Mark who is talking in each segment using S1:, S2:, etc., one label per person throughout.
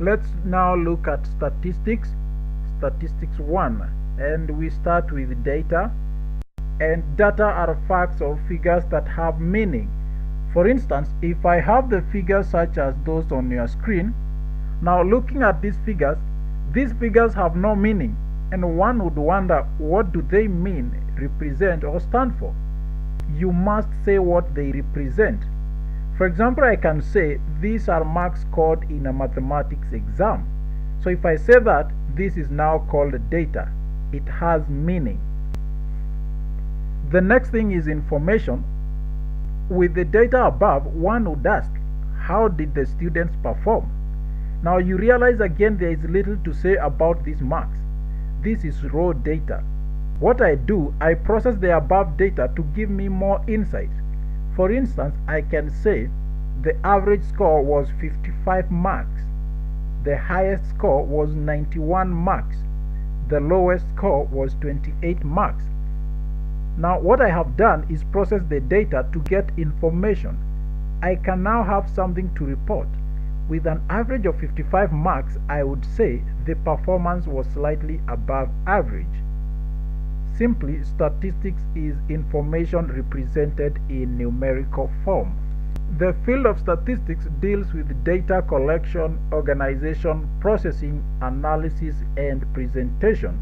S1: Let's now look at statistics 1, and we start with data. And data are facts or figures that have meaning. For instance, if I have the figures such as those on your screen, now looking at these figures have no meaning, and one would wonder, what do they mean, represent, or stand for? You must say what they represent. For example, I can say these are marks scored in a mathematics exam. So if I say that, this is now called data. It has meaning. The next thing is information. With the data above, one would ask, how did the students perform? Now you realize again there is little to say about these marks. This is raw data. What I do, I process the above data to give me more insight. For instance, I can say the average score was 55 marks. The highest score was 91 marks. The lowest score was 28 marks. Now what I have done is process the data to get information. I can now have something to report. With an average of 55 marks, I would say the performance was slightly above average. Simply, statistics is information represented in numerical form. The field of statistics deals with data collection, organization, processing, analysis, and presentation.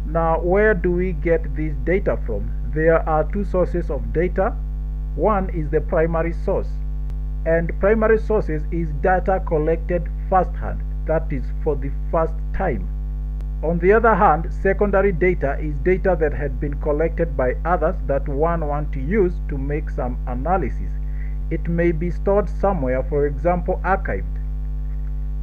S1: Now, where do we get this data from? There are two sources of data. One is the primary source, and primary sources is data collected firsthand, that is for the first time. On the other hand, secondary data is data that had been collected by others that one wants to use to make some analysis. It may be stored somewhere, for example, archived.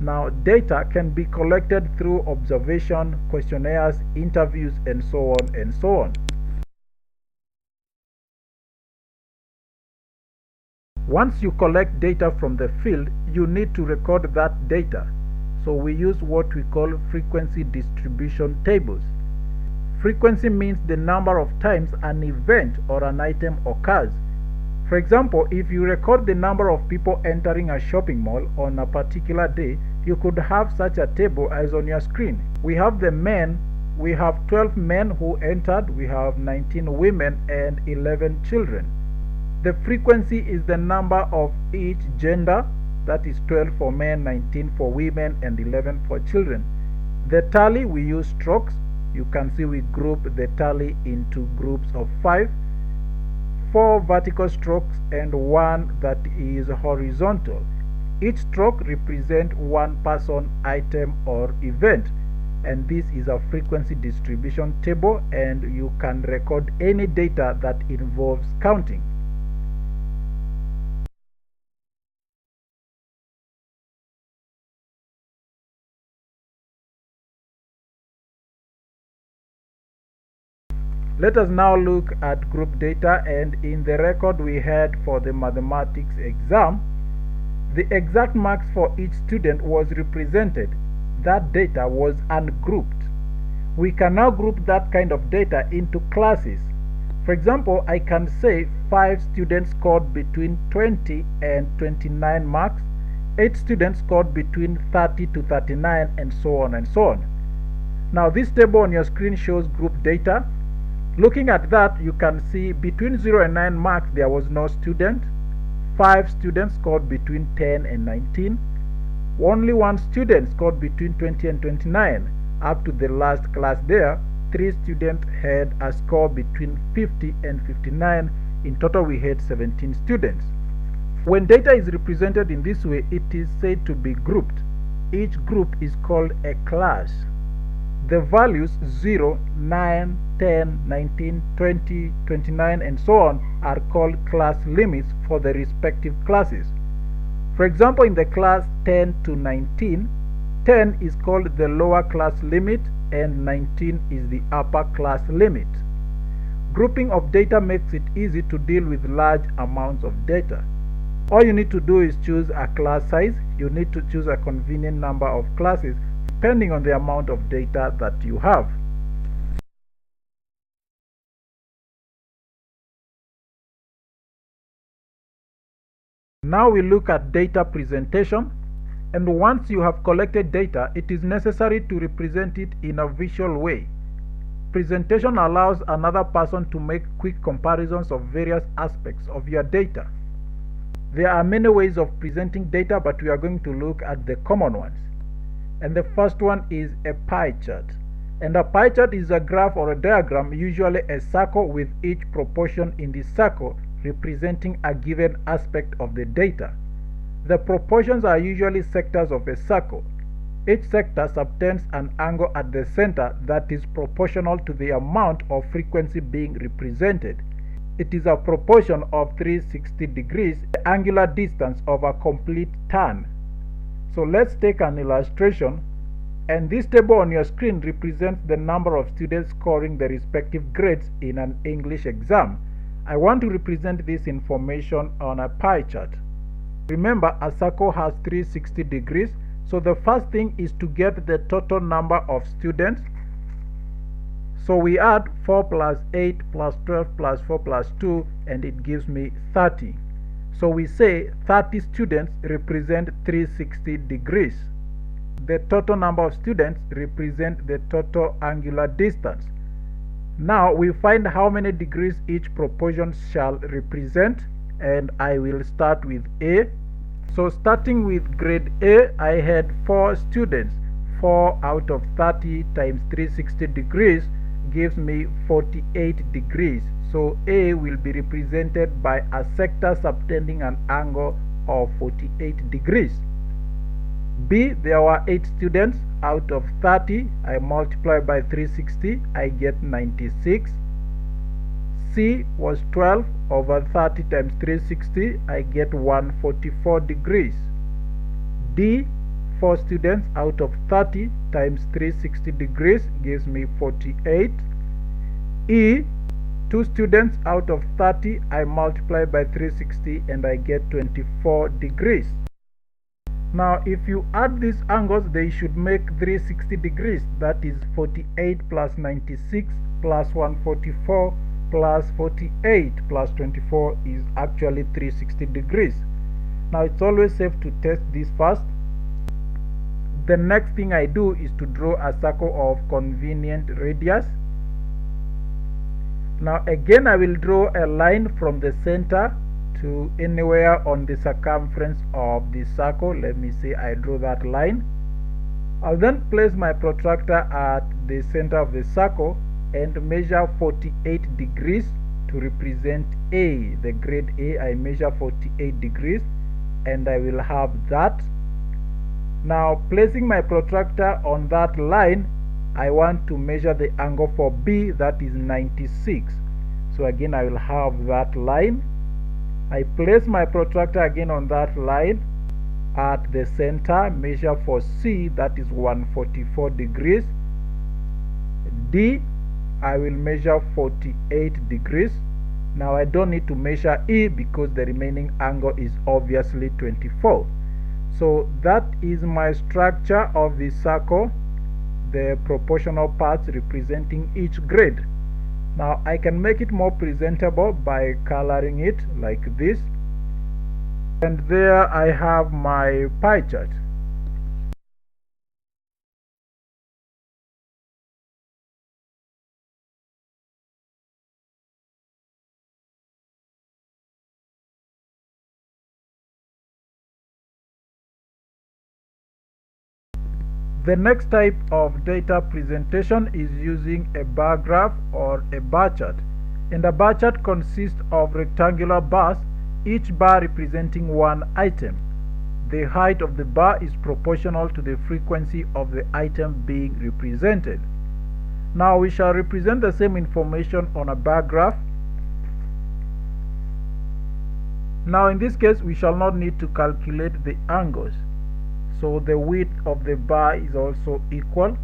S1: Now, data can be collected through observation, questionnaires, interviews, and so on and so on. Once you collect data from the field, you need to record that data. So we use what we call frequency distribution tables. Frequency means the number of times an event or an item occurs. For example, if you record the number of people entering a shopping mall on a particular day, you could have such a table as on your screen. We have the men, we have 12 men who entered, we have 19 women and 11 children. The frequency is the number of each gender, that is 12 for men, 19 for women, and 11 for children. The tally, we use strokes. You can see we group the tally into groups of 5. 4 vertical strokes and 1 that is horizontal. Each stroke represents one person, item, or event, and this is a frequency distribution table, and you can record any data that involves counting. Let us now look at group data, and in the record we had for the mathematics exam, the exact marks for each student was represented. That data was ungrouped. We can now group that kind of data into classes. For example, I can say 5 students scored between 20 and 29 marks, 8 students scored between 30 to 39, and so on and so on. Now this table on your screen shows group data. Looking at that, you can see between 0 and 9 marks there was no student. 5 students scored between 10 and 19. Only 1 student scored between 20 and 29. Up to the last class there, 3 students had a score between 50 and 59. In total, we had 17 students. When data is represented in this way, it is said to be grouped. Each group is called a class. The values 0, 9, 10, 19, 20, 29, and so on are called class limits for the respective classes. For example, in the class 10 to 19, 10 is called the lower class limit and 19 is the upper class limit. Grouping of data makes it easy to deal with large amounts of data. All you need to do is choose a class size. You need to choose a convenient number of classes depending on the amount of data that you have. Now we look at data presentation. And once you have collected data, it is necessary to represent it in a visual way. Presentation allows another person to make quick comparisons of various aspects of your data. There are many ways of presenting data, but we are going to look at the common ones. And the first one is a pie chart. And a pie chart is a graph or a diagram, usually a circle with each proportion in the circle representing a given aspect of the data. The proportions are usually sectors of a circle. Each sector subtends an angle at the center that is proportional to the amount of frequency being represented. It is a proportion of 360 degrees, the angular distance of a complete turn. So let's take an illustration, and this table on your screen represents the number of students scoring the respective grades in an English exam. I want to represent this information on a pie chart. Remember, a circle has 360 degrees, so the first thing is to get the total number of students. So we add 4 plus 8 plus 12 plus 4 plus 2, and it gives me 30. So we say 30 students represent 360 degrees. The total number of students represent the total angular distance. Now we find how many degrees each proportion shall represent, and I will start with A. So starting with grade A, I had 4 students. 4 out of 30 times 360 degrees gives me 48 degrees. So A will be represented by a sector subtending an angle of 48 degrees. B, there were 8 students. Out of 30, I multiply by 360, I get 96. C was 12 over 30 times 360, I get 144 degrees. D, 4 students out of 30 times 360 degrees gives me 48. E, 2 students out of 30, I multiply by 360 and I get 24 degrees. Now if you add these angles, they should make 360 degrees. That is 48 plus 96 plus 144 plus 48 plus 24 is actually 360 degrees. Now it's always safe to test this first. The next thing I do is to draw a circle of convenient radius. Now again I will draw a line from the center to anywhere on the circumference of the circle. Let me say I draw that line. I'll then place my protractor at the center of the circle and measure 48 degrees to represent A, the grade A. I measure 48 degrees and I will have that. Now placing my protractor on that line, I want to measure the angle for B, that is 96. So again I will have that line. I place my protractor again on that line at the center, measure for C, that is 144 degrees. D, I will measure 48 degrees. Now I don't need to measure E because the remaining angle is obviously 24. So that is my structure of the circle, the proportional parts representing each grade. Now I can make it more presentable by coloring it like this. And there I have my pie chart. The next type of data presentation is using a bar graph or a bar chart. And a bar chart consists of rectangular bars, each bar representing one item. The height of the bar is proportional to the frequency of the item being represented. Now we shall represent the same information on a bar graph. Now in this case we shall not need to calculate the angles. So the width of the bar is also equal.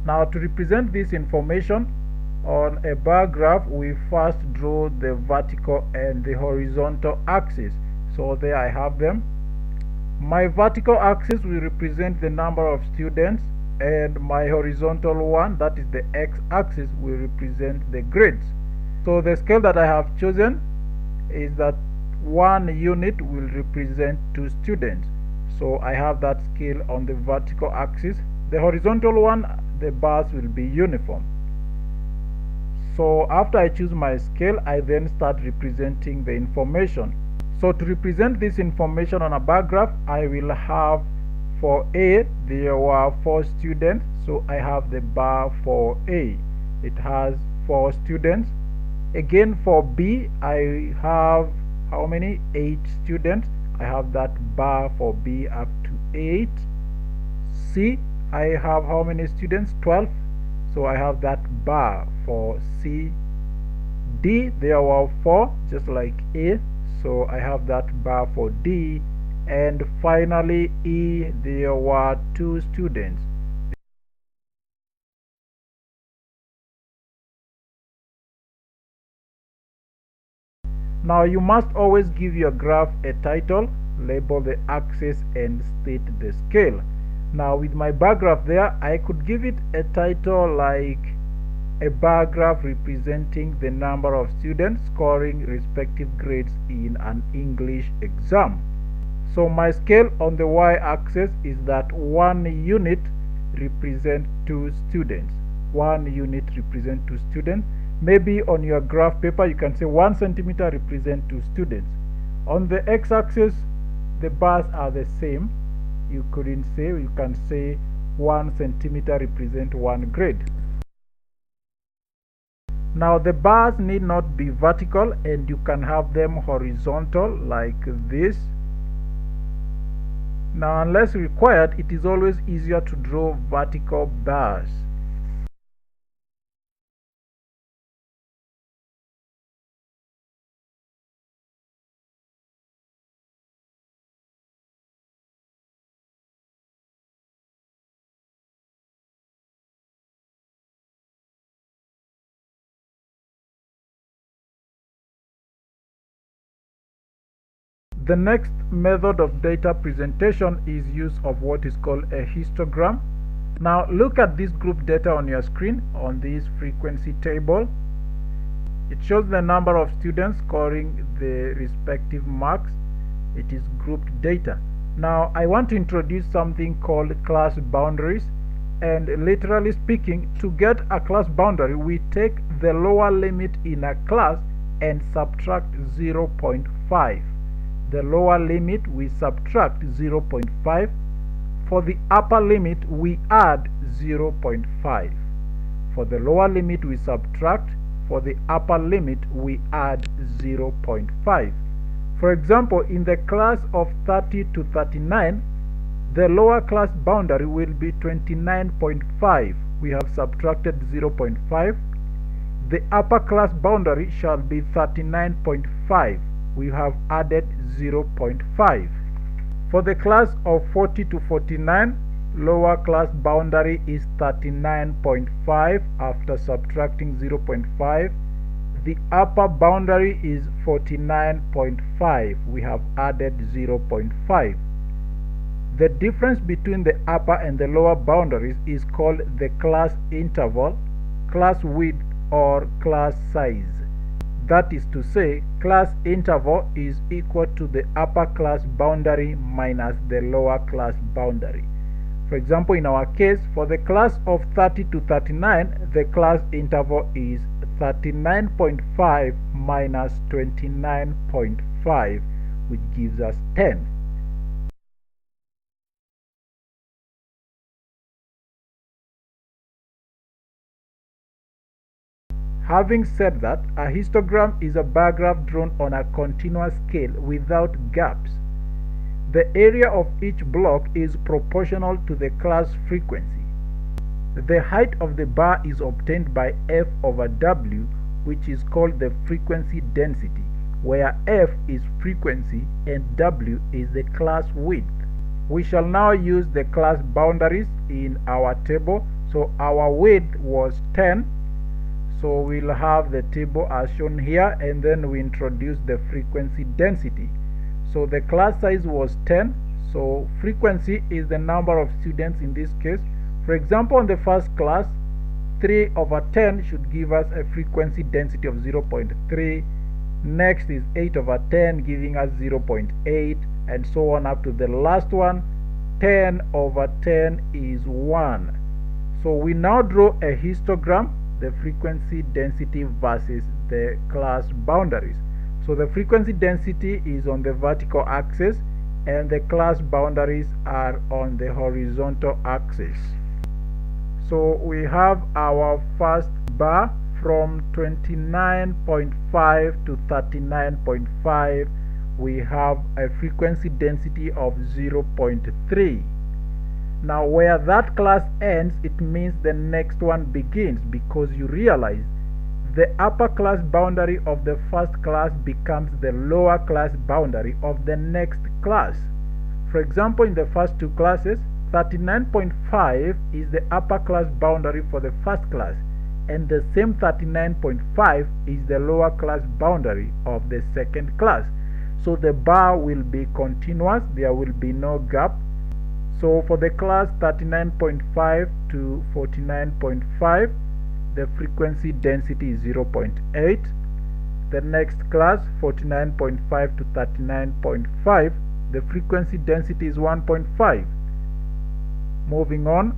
S1: Now to represent this information on a bar graph, we first draw the vertical and the horizontal axis. So there I have them. My vertical axis will represent the number of students, and my horizontal one, that is the x-axis, will represent the grades. So the scale that I have chosen is that 1 unit will represent 2 students. So I have that scale on the vertical axis. The horizontal one, the bars will be uniform. So after I choose my scale, I then start representing the information. So to represent this information on a bar graph, I will have, for A, there were 4 students, so I have the bar for A. It has 4 students. Again, for B, I have how many? 8 students. I have that bar for B up to 8. C, I have how many students? 12. So I have that bar for C. D, there were 4, just like A. So I have that bar for D. And finally, E, there were 2 students. Now you must always give your graph a title, label the axis, and state the scale. Now with my bar graph there, I could give it a title like a bar graph representing the number of students scoring respective grades in an English exam. So my scale on the y-axis is that 1 unit represents 2 students. 1 unit represents 2 students. Maybe on your graph paper you can say 1 centimeter represents 2 students. On the x-axis, the bars are the same. You can say 1 centimeter represents 1 grade. Now the bars need not be vertical, and you can have them horizontal like this. Now unless required, it is always easier to draw vertical bars. The next method of data presentation is use of what is called a histogram. Now look at this group data on your screen on this frequency table. It shows the number of students scoring the respective marks. It is grouped data. Now I want to introduce something called class boundaries, and literally speaking, to get a class boundary, we take the lower limit in a class and subtract 0.5. The lower limit we subtract 0.5. For the upper limit we add 0.5. For the lower limit we subtract, for the upper limit we add 0.5. For example, in the class of 30 to 39, the lower class boundary will be 29.5. We have subtracted 0.5. The upper class boundary shall be 39.5. We have added 0.5. For the class of 40 to 49, lower class boundary is 39.5 after subtracting 0.5. The upper boundary is 49.5. We have added 0.5. The difference between the upper and the lower boundaries is called the class interval, class width, or class size. That is to say, class interval is equal to the upper class boundary minus the lower class boundary. For example, in our case, for the class of 30 to 39, the class interval is 39.5 minus 29.5, which gives us 10. Having said that, a histogram is a bar graph drawn on a continuous scale without gaps. The area of each block is proportional to the class frequency. The height of the bar is obtained by F over W, which is called the frequency density, where F is frequency and W is the class width. We shall now use the class boundaries in our table. So our width was 10. So we'll have the table as shown here, and then we introduce the frequency density. So the class size was 10. So frequency is the number of students in this case. For example, in the first class, 3 over 10 should give us a frequency density of 0.3. Next is 8 over 10 giving us 0.8, and so on up to the last one. 10 over 10 is 1. So we now draw a histogram, the frequency density versus the class boundaries. So the frequency density is on the vertical axis and the class boundaries are on the horizontal axis. So we have our first bar from 29.5 to 39.5. We have a frequency density of 0.3. Now where that class ends, it means the next one begins, because you realize the upper class boundary of the first class becomes the lower class boundary of the next class. For example, in the first two classes, 39.5 is the upper class boundary for the first class, and the same 39.5 is the lower class boundary of the second class. So the bar will be continuous, there will be no gap. So for the class 39.5 to 49.5, the frequency density is 0.8. The next class 49.5 to 39.5, the frequency density is 1.5. Moving on,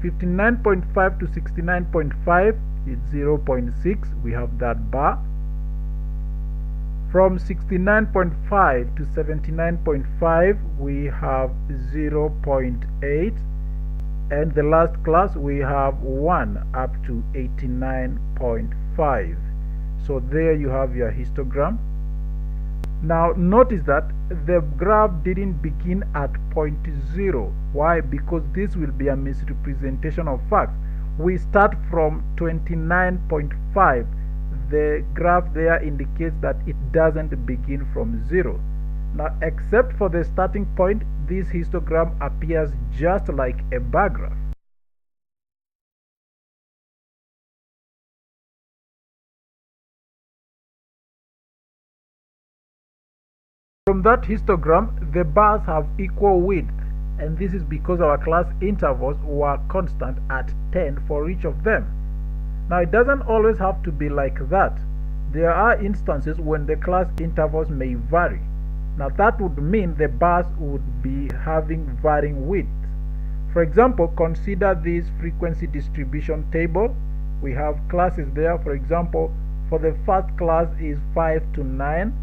S1: 59.5 to 69.5 is 0.6. We have that bar. From 69.5 to 79.5 we have 0.8, and the last class we have 1 up to 89.5. So there you have your histogram. Now notice that the graph didn't begin at point 0. Why? Because this will be a misrepresentation of facts. We start from 29.5. The graph there indicates that it doesn't begin from 0. Now, except for the starting point, this histogram appears just like a bar graph. From that histogram, the bars have equal width, and this is because our class intervals were constant at 10 for each of them. Now it doesn't always have to be like that. There are instances when the class intervals may vary. Now that would mean the bars would be having varying widths. For example, consider this frequency distribution table. We have classes there. For example, for the first class is 5 to 9,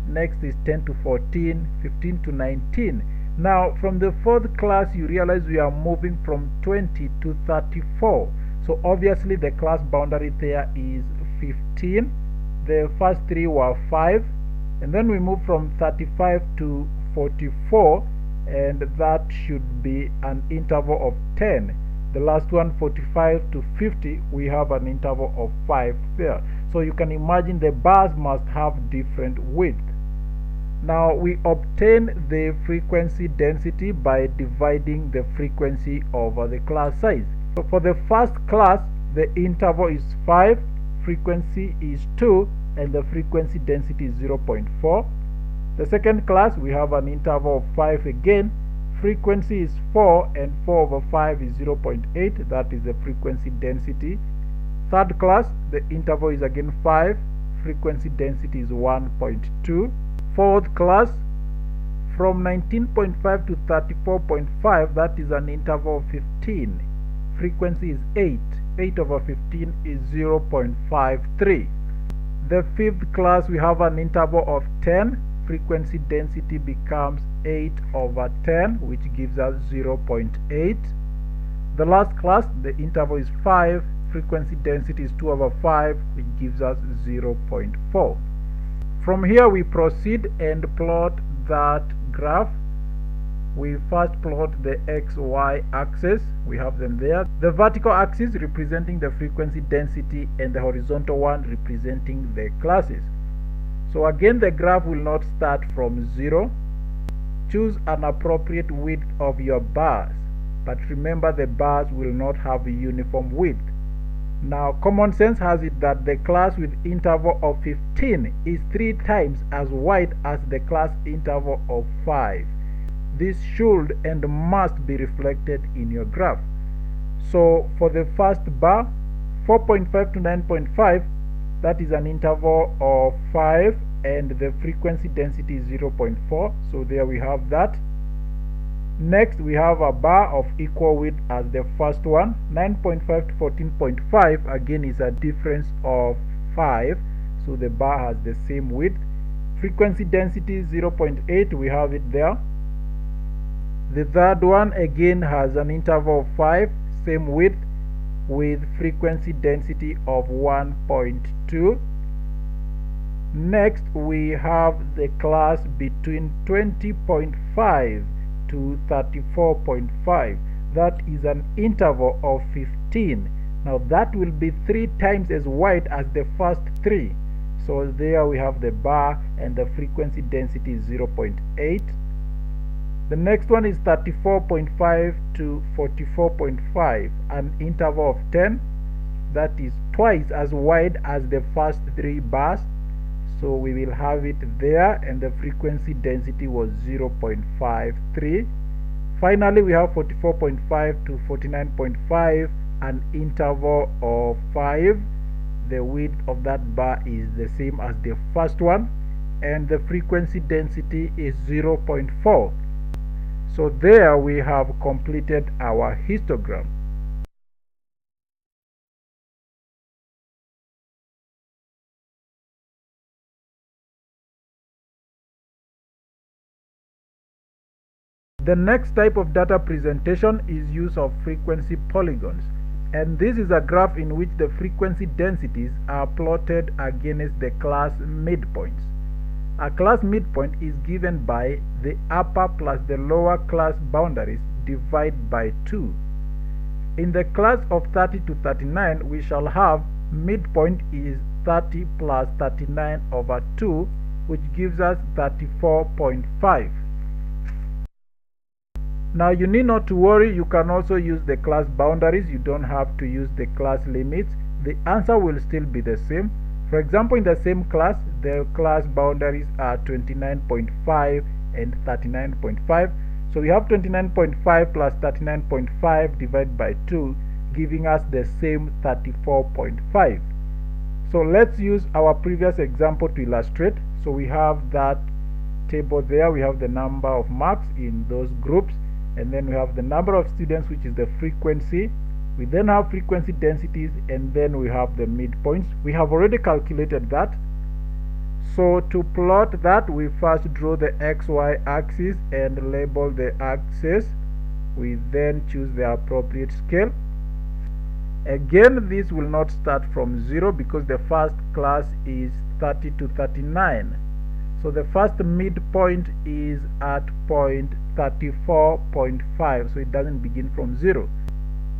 S1: next is 10 to 14, 15 to 19. Now from the fourth class you realize we are moving from 20 to 34. So obviously the class boundary there is 15. The first three were 5, and then we move from 35 to 44, and that should be an interval of 10. The last one, 45 to 50, we have an interval of 5 there. So you can imagine the bars must have different width. Now we obtain the frequency density by dividing the frequency over the class size. So for the first class, the interval is 5, frequency is 2, and the frequency density is 0.4. The second class, we have an interval of 5 again, frequency is 4, and 4 over 5 is 0.8, that is the frequency density. Third class, the interval is again 5, frequency density is 1.2. Fourth class, from 19.5 to 34.5, that is an interval of 15. Frequency is 8. 8 over 15 is 0.53. The fifth class, we have an interval of 10. Frequency density becomes 8 over 10, which gives us 0.8. The last class, the interval is 5. Frequency density is 2 over 5, which gives us 0.4. From here we proceed and plot that graph. We first plot the XY axis. We have them there. The vertical axis representing the frequency density and the horizontal one representing the classes. So again, the graph will not start from 0. Choose an appropriate width of your bars, but remember the bars will not have a uniform width. Now common sense has it that the class with interval of 15 is 3 times as wide as the class interval of 5. This should and must be reflected in your graph. So for the first bar, 4.5 to 9.5, that is an interval of 5, and the frequency density is 0.4. So there we have that. Next, we have a bar of equal width as the first one. 9.5 to 14.5 again is a difference of 5, so the bar has the same width. Frequency density 0.8, we have it there. The third one again has an interval of 5, same width, with frequency density of 1.2. Next, we have the class between 20.5 to 34.5. That is an interval of 15. Now that will be 3 times as wide as the first 3. So there we have the bar, and the frequency density is 0.8. The next one is 34.5 to 44.5, an interval of 10. That is twice as wide as the first 3 bars. So we will have it there, and the frequency density was 0.53. Finally, we have 44.5 to 49.5, an interval of 5. The width of that bar is the same as the first one, and the frequency density is 0.4. So there we have completed our histogram. The next type of data presentation is use of frequency polygons, and this is a graph in which the frequency densities are plotted against the class midpoints. A class midpoint is given by the upper plus the lower class boundaries divided by 2. In the class of 30 to 39, we shall have midpoint is 30 plus 39 over 2, which gives us 34.5. Now you need not to worry, you can also use the class boundaries. You don't have to use the class limits. The answer will still be the same. For example, in the same class, the class boundaries are 29.5 and 39.5. So we have 29.5 plus 39.5 divided by 2, giving us the same 34.5. So let's use our previous example to illustrate. So we have that table there. We have the number of marks in those groups, and then we have the number of students, which is the frequency. We then have frequency densities, and then we have the midpoints. We have already calculated that. So to plot that, we first draw the XY axis and label the axis. We then choose the appropriate scale. Again, this will not start from 0 because the first class is 30 to 39. So the first midpoint is at point 34.5, so it doesn't begin from 0.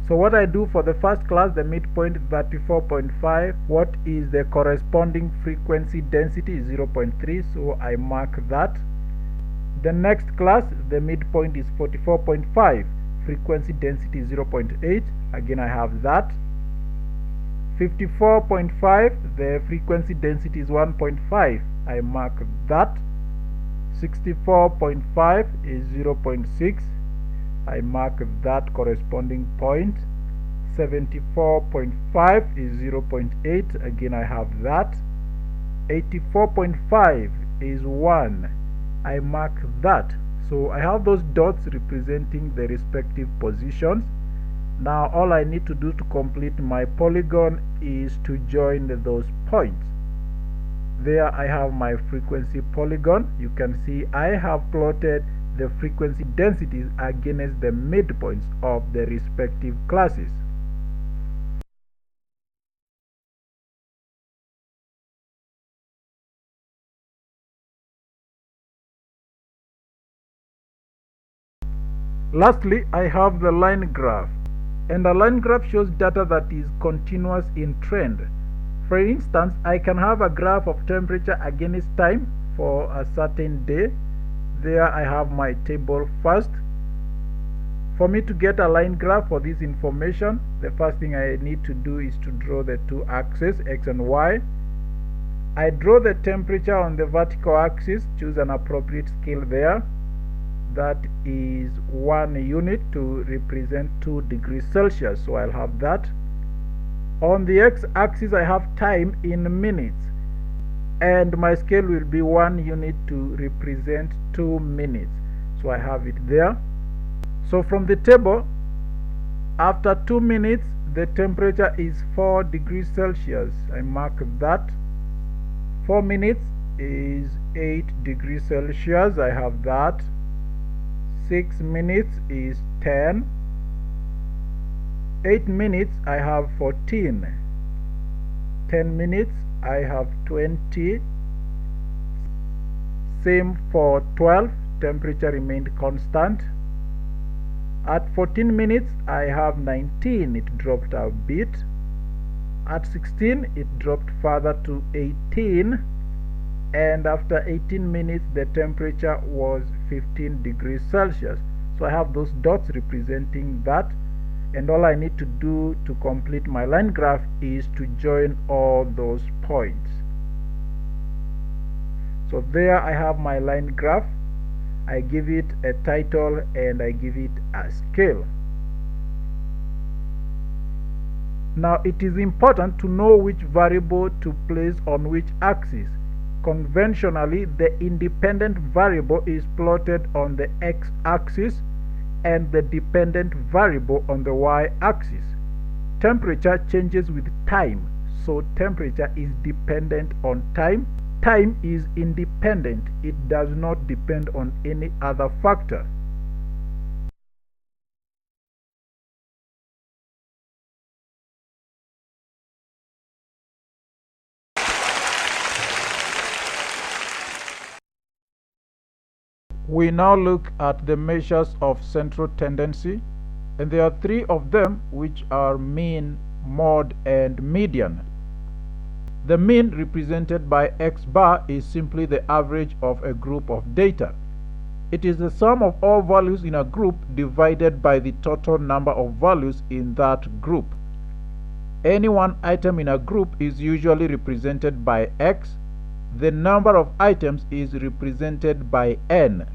S1: So what I do for the first class, the midpoint is 34.5. What is the corresponding frequency density? 0.3, so I mark that. The next class, the midpoint is 44.5. Frequency density is 0.8. Again, I have that. 54.5, the frequency density is 1.5. I mark that. 64.5 is 0.6. I mark that corresponding point. 74.5 is 0.8. Again, I have that. 84.5 is 1. I mark that. So I have those dots representing the respective positions. Now all I need to do to complete my polygon is to join those points. There I have my frequency polygon. You can see I have plotted the frequency densities against the midpoints of the respective classes. Lastly, I have the line graph, and a line graph shows data that is continuous in trend. For instance, I can have a graph of temperature against time for a certain day. There I have my table first. For me to get a line graph for this information, the first thing I need to do is to draw the two axes, X and Y. I draw the temperature on the vertical axis, choose an appropriate scale there. That is 1 unit to represent 2 degrees Celsius, so I'll have that. On the x-axis I have time in minutes, and my scale will be 1 unit to represent 2 minutes. So I have it there. So from the table, after 2 minutes the temperature is 4 degrees Celsius. I mark that. 4 minutes is 8 degrees Celsius. I have that. 6 minutes is 10. 8 minutes I have 14. 10 minutes I have 20. Same for 12. Temperature remained constant. At 14 minutes I have 19. It dropped a bit. At 16 it dropped further to 18, and after 18 minutes the temperature was 15 degrees Celsius. So I have those dots representing that, and all I need to do to complete my line graph is to join all those points. So there I have my line graph. I give it a title and I give it a scale. Now it is important to know which variable to place on which axis. Conventionally, the independent variable is plotted on the x-axis and the dependent variable on the y-axis. Temperature changes with time, so temperature is dependent on time. Time is independent. It does not depend on any other factor. We now look at the measures of central tendency, and there are 3 of them, which are mean, mode, and median. The mean, represented by x bar, is simply the average of a group of data. It is the sum of all values in a group divided by the total number of values in that group. Any one item in a group is usually represented by x. The number of items is represented by n.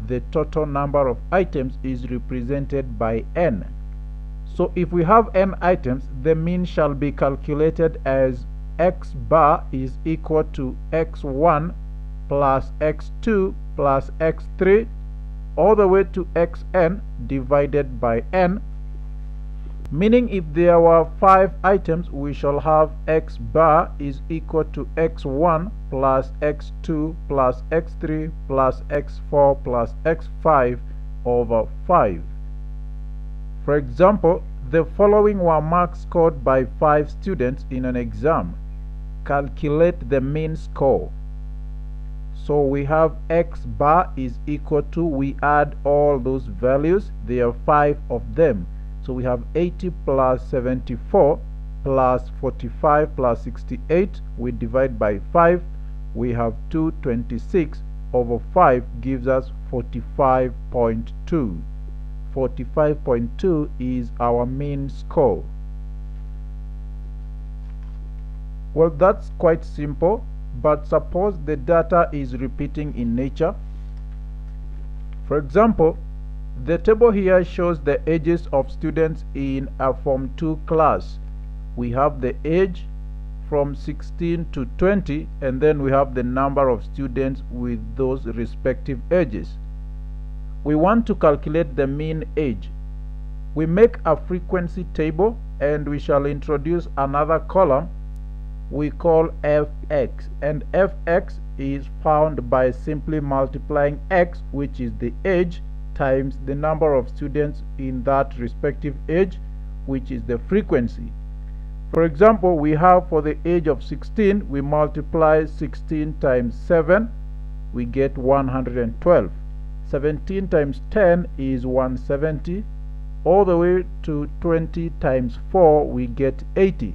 S1: The total number of items is represented by n. So if we have n items, the mean shall be calculated as x bar is equal to x1 plus x2 plus x3 all the way to xn divided by n, meaning if there were 5 items, we shall have x bar is equal to x1 plus x2 plus x3 plus x4 plus x5 over 5. For example, the following were marks scored by 5 students in an exam. Calculate the mean score. So we have x bar is equal to, we add all those values, there are 5 of them. So we have 80 plus 74 plus 45 plus 68. We divide by 5. We have 226 over 5 gives us 45.2. 45.2 is our mean score. Well, that's quite simple, but suppose the data is repeating in nature. For example, the table here shows the ages of students in a Form 2 class. We have the age from 16 to 20, and then we have the number of students with those respective ages. We want to calculate the mean age. We make a frequency table, and we shall introduce another column we call fx, and fx is found by simply multiplying x, which is the age, times the number of students in that respective age, which is the frequency. For example, we have for the age of 16, we multiply 16 times 7, we get 112. 17 times 10 is 170. All the way to 20 times 4, we get 80.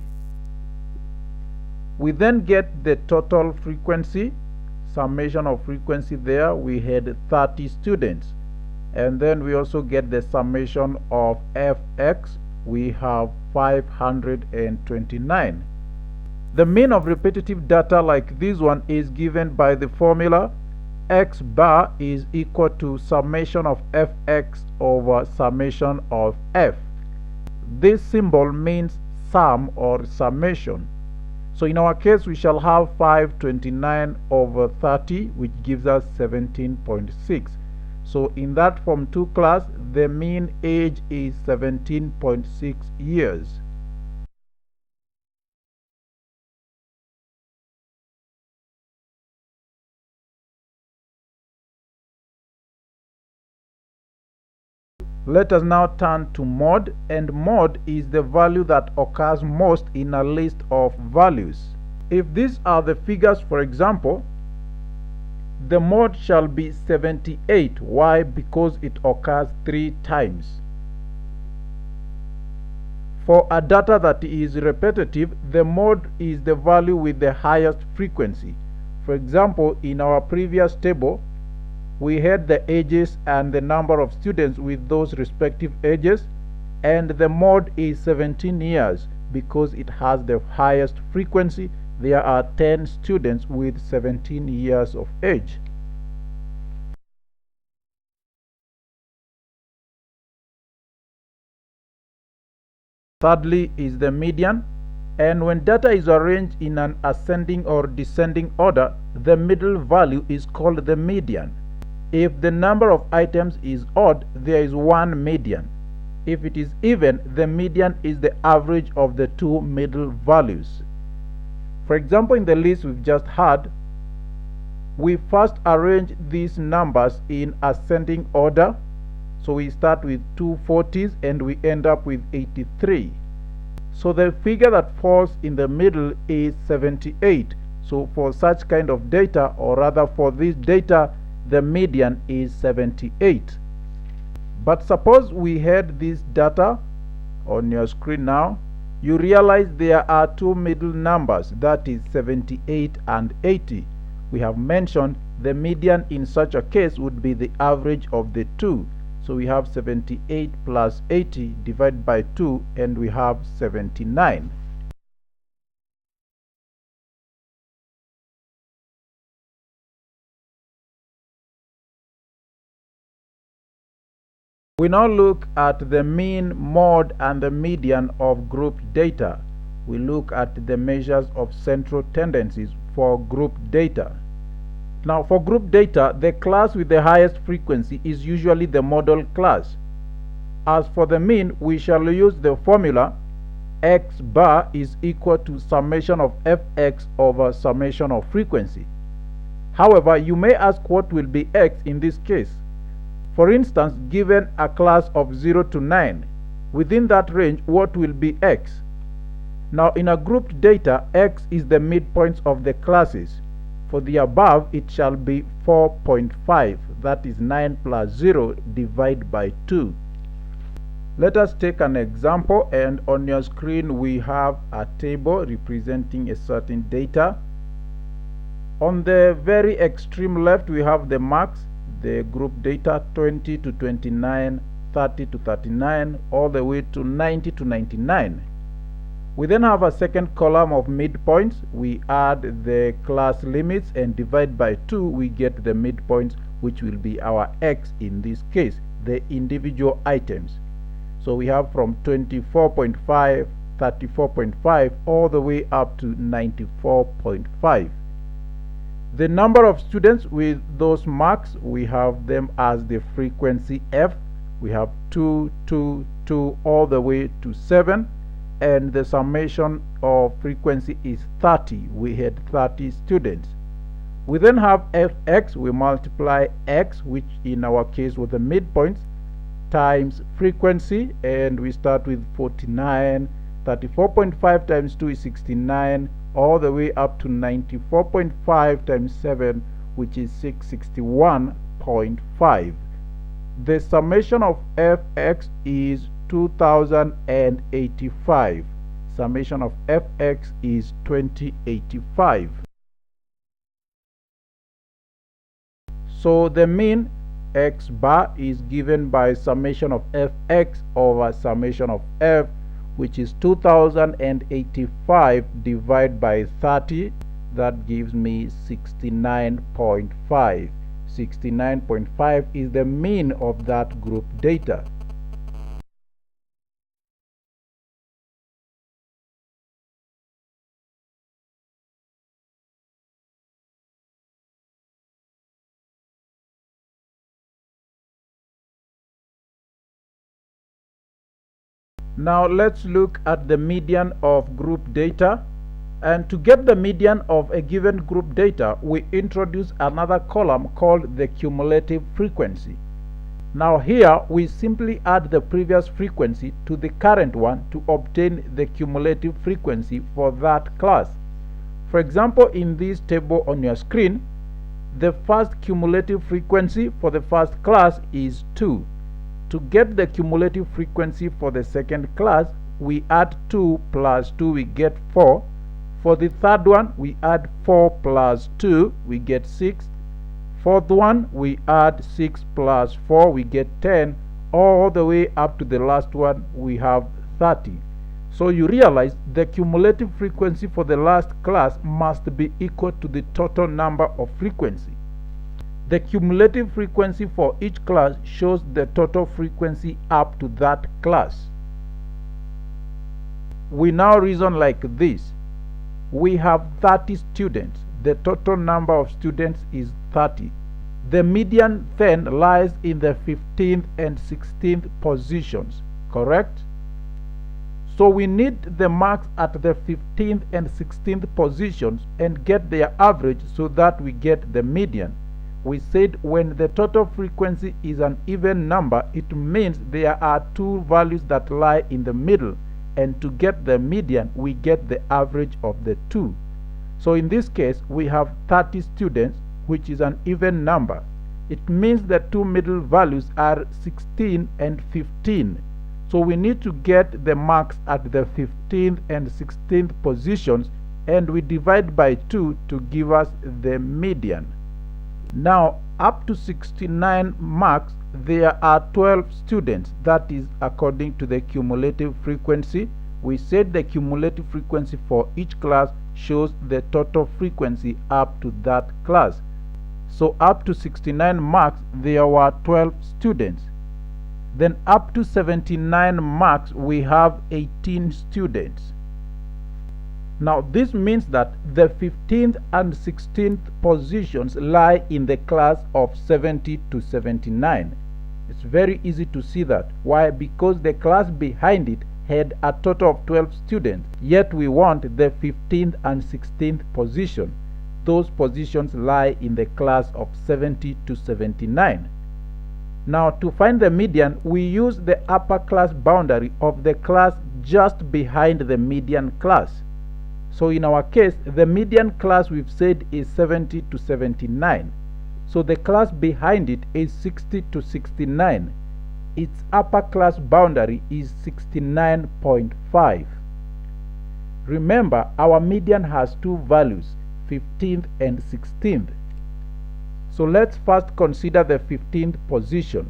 S1: We then get the total frequency, summation of frequency there. We had 30 students. And then we also get the summation of fx. We have 529. The mean of repetitive data like this one is given by the formula x bar is equal to summation of fx over summation of f. This symbol means sum or summation. So in our case, we shall have 529 over 30, which gives us 17.6. So in that Form 2 class, the mean age is 17.6 years. Let us now turn to mod, and mod is the value that occurs most in a list of values. If these are the figures, for example, the mod shall be 78. Why? Because it occurs 3 times. For a data that is repetitive, the mod is the value with the highest frequency. For example, in our previous table, we had the ages and the number of students with those respective ages, and the mod is 17 years because it has the highest frequency. There are 10 students with 17 years of age. Thirdly is the median, and when data is arranged in an ascending or descending order, the middle value is called the median. If the number of items is odd, there is one median. If it is even, the median is the average of the two middle values. For example, in the list we've just had, we first arrange these numbers in ascending order. So we start with 240s and we end up with 83. So the figure that falls in the middle is 78. So for such kind of data, or rather for this data, the median is 78. But suppose we had this data on your screen now. You realize there are two middle numbers, that is 78 and 80. We have mentioned the median in such a case would be the average of the two. So we have 78 plus 80 divided by 2, and we have 79. We now look at the mean, mode, and the median of grouped data. We look at the measures of central tendencies for grouped data. Now, for group data, the class with the highest frequency is usually the model class. As for the mean, we shall use the formula x bar is equal to summation of fx over summation of frequency. However, you may ask what will be x in this case. For instance, given a class of 0 to 9, within that range, what will be x? Now, in a grouped data, x is the midpoints of the classes. For the above, it shall be 4.5, that is 9 plus 0 divided by 2. Let us take an example, and on your screen we have a table representing a certain data. On the very extreme left, we have the marks, the group data 20 to 29, 30 to 39, all the way to 90 to 99. We then have a second column of midpoints. We add the class limits and divide by 2, we get the midpoints, which will be our x in this case, the individual items. So we have from 24.5, 34.5, all the way up to 94.5. The number of students with those marks, we have them as the frequency f. We have 2, 2, 2, all the way to 7. And the summation of frequency is 30. We had 30 students. We then have fx. We multiply x, which in our case was the midpoints, times frequency, and we start with 49. 34.5 times 2 is 69, all the way up to 94.5 times 7, which is 661.5. The summation of fx is 2085. Summation of fx is 2085. So the mean x bar is given by summation of fx over summation of f, which is 2085 divided by 30. That gives me 69.5. 69.5 is the mean of that group data. Now let's look at the median of group data. And to get the median of a given group data, we introduce another column called the cumulative frequency. Now here we simply add the previous frequency to the current one to obtain the cumulative frequency for that class. For example, in this table on your screen, the first cumulative frequency for the first class is 2. To get the cumulative frequency for the second class, we add 2 plus 2, we get 4. For the third one, we add 4 plus 2, we get 6. Fourth one, we add 6 plus 4, we get 10. All the way up to the last one, we have 30. So you realize the cumulative frequency for the last class must be equal to the total number of frequency. The cumulative frequency for each class shows the total frequency up to that class. We now reason like this. We have 30 students. The total number of students is 30. The median then lies in the 15th and 16th positions, correct? So we need the marks at the 15th and 16th positions and get their average so that we get the median. We said when the total frequency is an even number, it means there are two values that lie in the middle, and to get the median, we get the average of the two. So in this case, we have 30 students, which is an even number. It means the two middle values are 16 and 15. So we need to get the marks at the 15th and 16th positions, and we divide by 2 to give us the median. Now, up to 69 marks, there are 12 students. That is according to the cumulative frequency. We said the cumulative frequency for each class shows the total frequency up to that class. So up to 69 marks, there were 12 students. Then up to 79 marks, we have 18 students. Now this means that the 15th and 16th positions lie in the class of 70 to 79. It's very easy to see that. Why? Because the class behind it had a total of 12 students, yet we want the 15th and 16th position. Those positions lie in the class of 70 to 79. Now to find the median, we use the upper class boundary of the class just behind the median class. So in our case, the median class we've said is 70 to 79. So the class behind it is 60 to 69. Its upper class boundary is 69.5. Remember, our median has two values, 15th and 16th. So let's first consider the 15th position.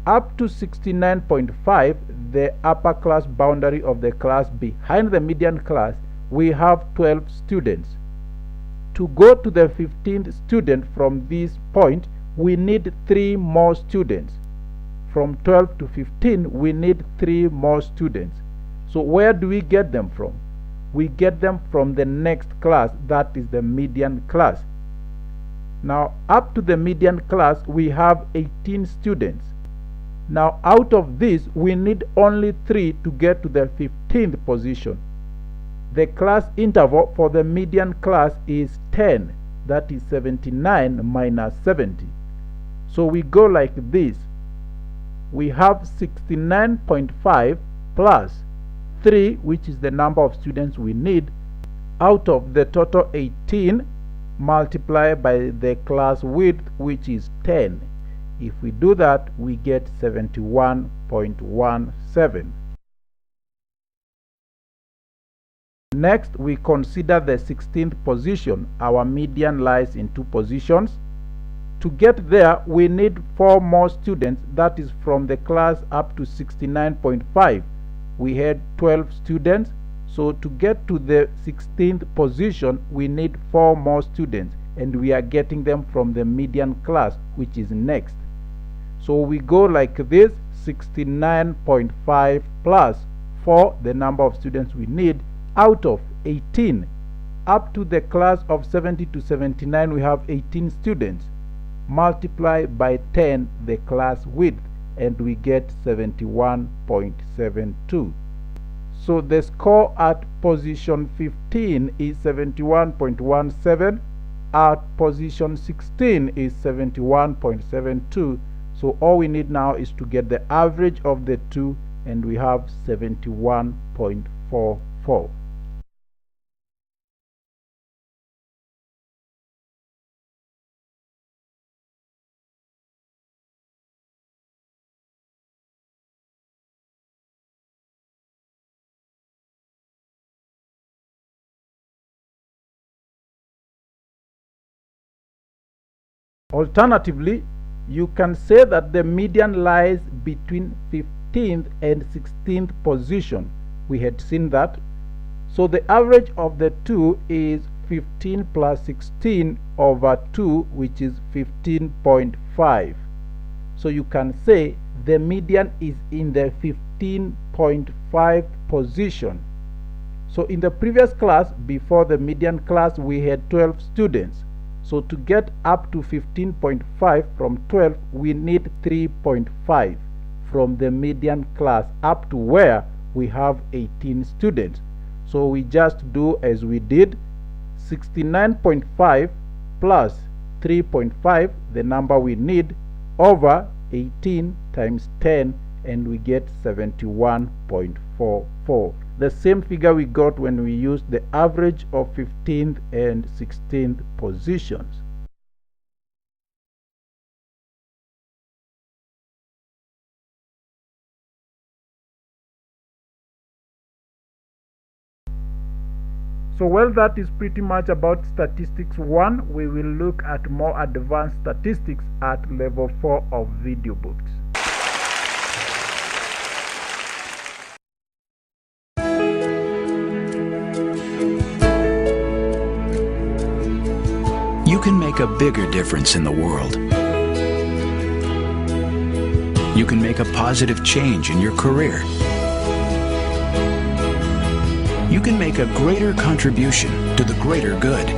S1: Up to 69.5, the upper class boundary of the class behind the median class, we have 12 students. To go to the 15th student from this point, we need 3 more students. From 12 to 15, we need 3 more students. So where do we get them from? We get them from the next class, that is the median class. Now up to the median class, we have 18 students. Now out of this, we need only 3 to get to the 15th position. The class interval for the median class is 10, that is 79 minus 70. So we go like this. We have 69.5 plus 3, which is the number of students we need, out of the total 18 multiplied by the class width, which is 10. If we do that, we get 71.17. Next, we consider the 16th position. Our median lies in 2 positions. To get there, we need 4 more students, that is from the class up to 69.5. We had 12 students, so to get to the 16th position, we need 4 more students, and we are getting them from the median class, which is next. So we go like this, 69.5 plus 4, the number of students we need, out of 18. Up to the class of 70 to 79, we have 18 students. Multiply by 10 the class width. and we get 71.72. So the score at position 15 is 71.17, at position 16 is 71.72. So all we need now is to get the average of the two, and we have 71.44. Alternatively, you can say that the median lies between 15th and 16th position. We had seen that. So the average of the two is 15 plus 16 over 2, which is 15.5. So you can say the median is in the 15.5 position. So in the previous class, before the median class, we had 12 students. So to get up to 15.5 from 12, we need 3.5 from the median class up to where we have 18 students. So we just do as we did, 69.5 plus 3.5, the number we need, over 18 times 10, and we get 71.44. The same figure we got when we used the average of 15th and 16th positions. So well, that is pretty much about statistics 1. We will look at more advanced statistics at level 4 of video books.
S2: You can make a bigger difference in the world. You can make a positive change in your career. You can make a greater contribution to the greater good.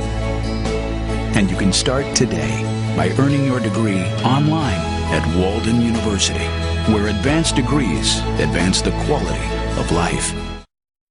S2: And you can start today by earning your degree online at Walden University, where advanced degrees advance the quality of life.